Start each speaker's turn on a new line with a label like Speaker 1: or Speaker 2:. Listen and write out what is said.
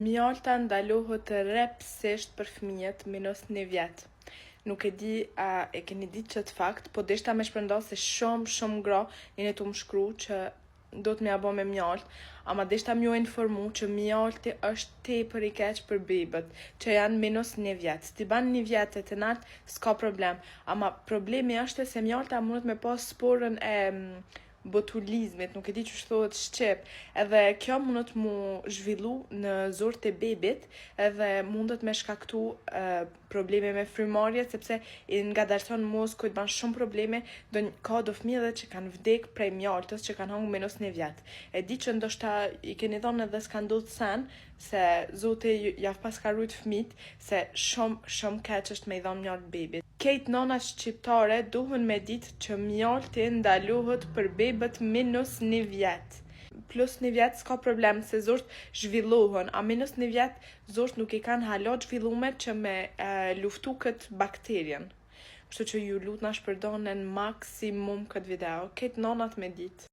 Speaker 1: Mjalta ndalohet rrepsisht për fëmijët minus 1 vjet. Nuk e di a e keni ditë që të fakt, po deshta me shpërnda se shumë gra jeni të më shkru që do të me abo me mjalt, ama deshta m'ju informu që mjalti është tepër i keq për bebët, që janë minus 1 vjet. Ti ban 1 vjet e të nalt, s'ka problem, ama problemi është se mjalta mundet me pas sporën e botulizmit, nuk e di që shtohet shqip, edhe kjo mundet mu zhvillu në zort e bebit, edhe mundet me shkaktu probleme me frymarrjet, sepse i ngadalson moskujt, ban shumë probleme, ka do fëmijë edhe që kanë vdek prej mjaltës, që kanë hangë minus 1 vjet. E di që ndoshta i keni thonë edhe s'ka ndodhur sen, se zoti jaf pas ka rujt fëmit, se shumë keq është me i dhon mjalt bebit. Kejt nanat shqiptare duhen me ditë që mjalti ndalohet për bebët minus 1 vjet. Plus 1 vjet s'ka problem se zort zhvillohen, a minus 1 vjet zort nuk i kanë hala zhvillume që me luftu këtë bakterien. Kështu që ju lut na shpërdonen maksimum këtë video. Kejt nanat me ditë.